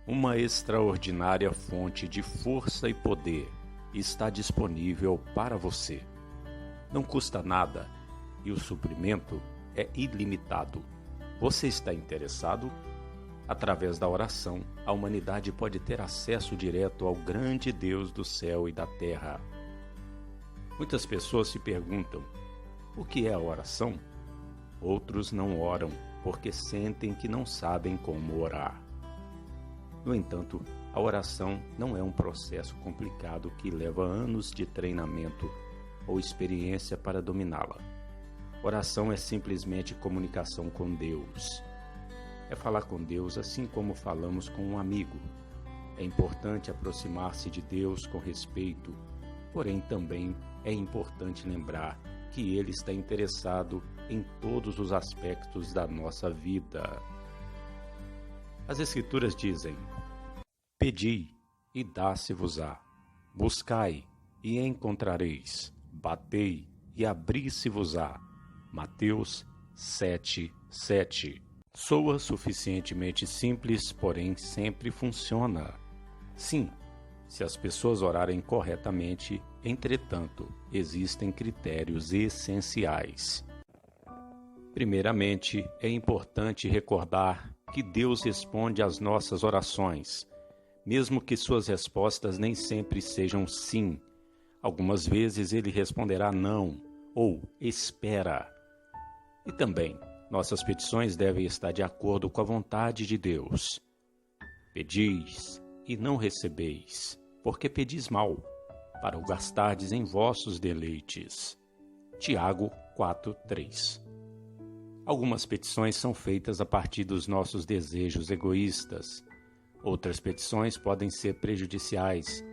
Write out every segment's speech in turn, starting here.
Uma extraordinária fonte de força e poder está disponível para você. Não custa nada e o suprimento é ilimitado. Você está interessado? Através da oração, a humanidade pode ter acesso direto ao grande Deus do céu e da terra. Muitas pessoas se perguntam: o que é a oração? Outros não oram porque sentem que não sabem como orar. No entanto, a oração não é um processo complicado que leva anos de treinamento ou experiência para dominá-la. Oração é simplesmente comunicação com Deus. É falar com Deus assim como falamos com um amigo. É importante aproximar-se de Deus com respeito, porém também é importante lembrar que Ele está interessado em todos os aspectos da nossa vida. As Escrituras dizem: pedi e dá-se-vos-á, buscai e encontrareis, batei e abri-se-vos-á. Mateus 7:7. Soa suficientemente simples, porém sempre funciona. Sim, se as pessoas orarem corretamente, entretanto, existem critérios essenciais. Primeiramente, é importante recordar que Deus responde às nossas orações, mesmo que suas respostas nem sempre sejam sim. Algumas vezes Ele responderá não ou espera. E também, nossas petições devem estar de acordo com a vontade de Deus. Pedis e não recebeis, porque pedis mal, para o gastardes em vossos deleites. Tiago 4:3. Algumas petições são feitas a partir dos nossos desejos egoístas. Outras petições podem ser prejudiciais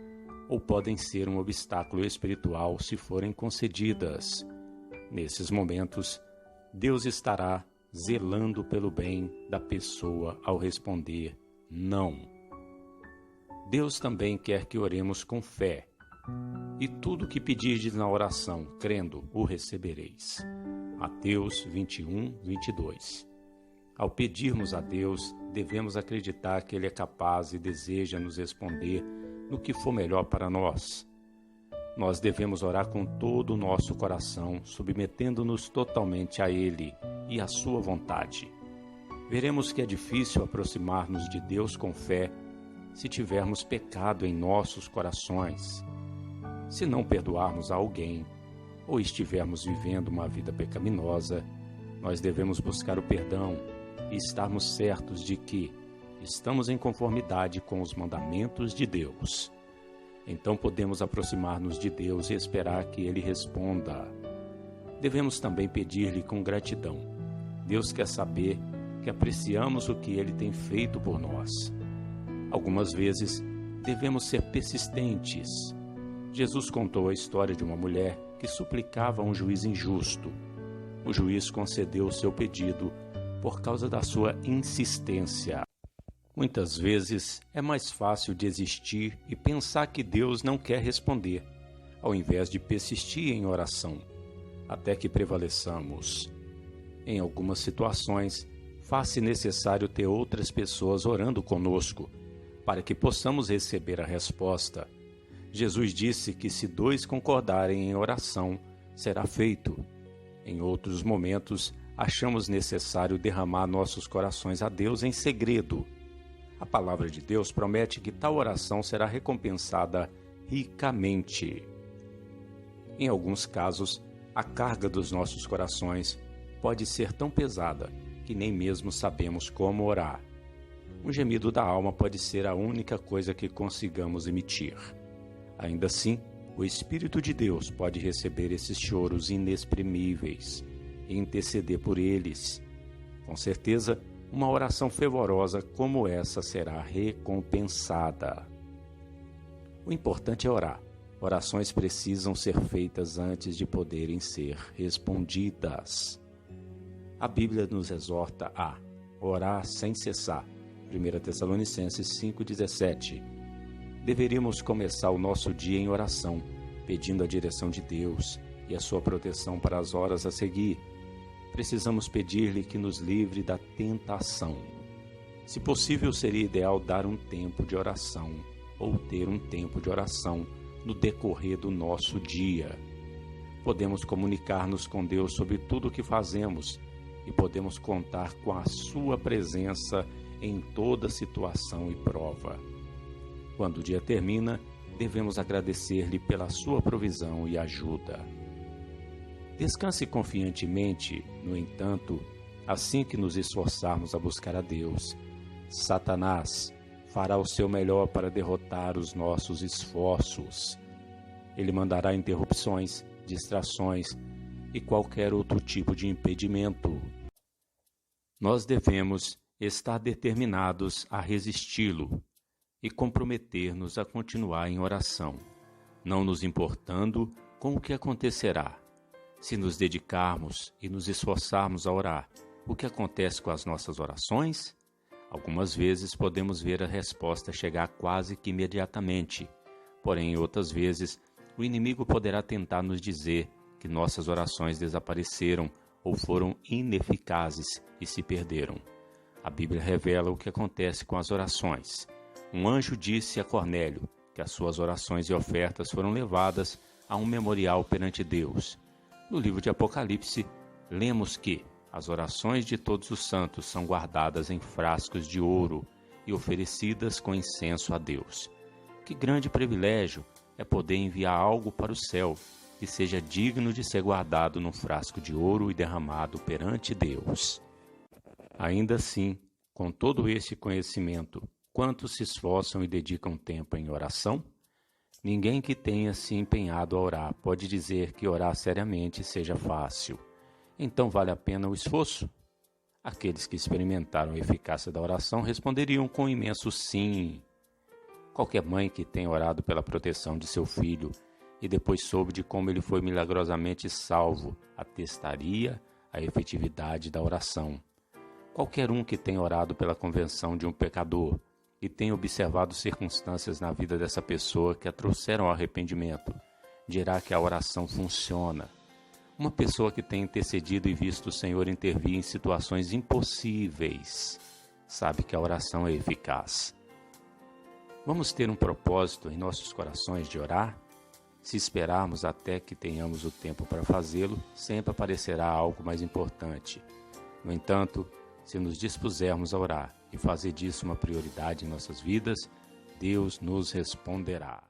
ou podem ser um obstáculo espiritual se forem concedidas. Nesses momentos, Deus estará zelando pelo bem da pessoa ao responder não. Deus também quer que oremos com fé. E tudo o que pedirdes na oração, crendo, o recebereis. Mateus 21:22. Ao pedirmos a Deus, devemos acreditar que Ele é capaz e deseja nos responder no que for melhor para nós. Nós devemos orar com todo o nosso coração, submetendo-nos totalmente a Ele e à Sua vontade. Veremos que é difícil aproximar-nos de Deus com fé se tivermos pecado em nossos corações, se não perdoarmos a alguém ou estivermos vivendo uma vida pecaminosa. Nós devemos buscar o perdão e estarmos certos de que estamos em conformidade com os mandamentos de Deus. Então podemos aproximar-nos de Deus e esperar que Ele responda. Devemos também pedir-lhe com gratidão. Deus quer saber que apreciamos o que Ele tem feito por nós. Algumas vezes, devemos ser persistentes. Jesus contou a história de uma mulher que suplicava a um juiz injusto. O juiz concedeu o seu pedido por causa da sua insistência. Muitas vezes é mais fácil desistir e pensar que Deus não quer responder, ao invés de persistir em oração, até que prevaleçamos. Em algumas situações, faz-se necessário ter outras pessoas orando conosco, para que possamos receber a resposta. Jesus disse que se 2 concordarem em oração, será feito. Em outros momentos, achamos necessário derramar nossos corações a Deus em segredo. A palavra de Deus promete que tal oração será recompensada ricamente. Em alguns casos, a carga dos nossos corações pode ser tão pesada que nem mesmo sabemos como orar. Um gemido da alma pode ser a única coisa que consigamos emitir. Ainda assim, o Espírito de Deus pode receber esses choros inexprimíveis e interceder por eles. Com certeza, uma oração fervorosa como essa será recompensada. O importante é orar. Orações precisam ser feitas antes de poderem ser respondidas. A Bíblia nos exorta a orar sem cessar. 1 Tessalonicenses 5:17. Deveríamos começar o nosso dia em oração, pedindo a direção de Deus e a sua proteção para as horas a seguir. Precisamos pedir-lhe que nos livre da tentação. Se possível, seria ideal dar um tempo de oração ou ter um tempo de oração no decorrer do nosso dia. Podemos comunicar-nos com Deus sobre tudo o que fazemos e podemos contar com a sua presença em toda situação e prova. Quando o dia termina, devemos agradecer-lhe pela sua provisão e ajuda. Descanse confiantemente, no entanto, assim que nos esforçarmos a buscar a Deus. Satanás fará o seu melhor para derrotar os nossos esforços. Ele mandará interrupções, distrações e qualquer outro tipo de impedimento. Nós devemos estar determinados a resisti-lo e comprometer-nos a continuar em oração, não nos importando com o que acontecerá. Se nos dedicarmos e nos esforçarmos a orar, o que acontece com as nossas orações? Algumas vezes podemos ver a resposta chegar quase que imediatamente, porém, outras vezes, o inimigo poderá tentar nos dizer que nossas orações desapareceram ou foram ineficazes e se perderam. A Bíblia revela o que acontece com as orações. Um anjo disse a Cornélio que as suas orações e ofertas foram levadas a um memorial perante Deus. No livro de Apocalipse, lemos que as orações de todos os santos são guardadas em frascos de ouro e oferecidas com incenso a Deus. Que grande privilégio é poder enviar algo para o céu que seja digno de ser guardado num frasco de ouro e derramado perante Deus. Ainda assim, com todo esse conhecimento, quantos se esforçam e dedicam tempo em oração? Ninguém que tenha se empenhado a orar pode dizer que orar seriamente seja fácil. Então vale a pena o esforço? Aqueles que experimentaram a eficácia da oração responderiam com um imenso sim. Qualquer mãe que tenha orado pela proteção de seu filho e depois soube de como ele foi milagrosamente salvo, atestaria a efetividade da oração. Qualquer um que tenha orado pela conversão de um pecador e tenha observado circunstâncias na vida dessa pessoa que a trouxeram ao arrependimento, dirá que a oração funciona. Uma pessoa que tenha intercedido e visto o Senhor intervir em situações impossíveis, sabe que a oração é eficaz. Vamos ter um propósito em nossos corações de orar? Se esperarmos até que tenhamos o tempo para fazê-lo, sempre aparecerá algo mais importante. No entanto, se nos dispusermos a orar e fazer disso uma prioridade em nossas vidas, Deus nos responderá.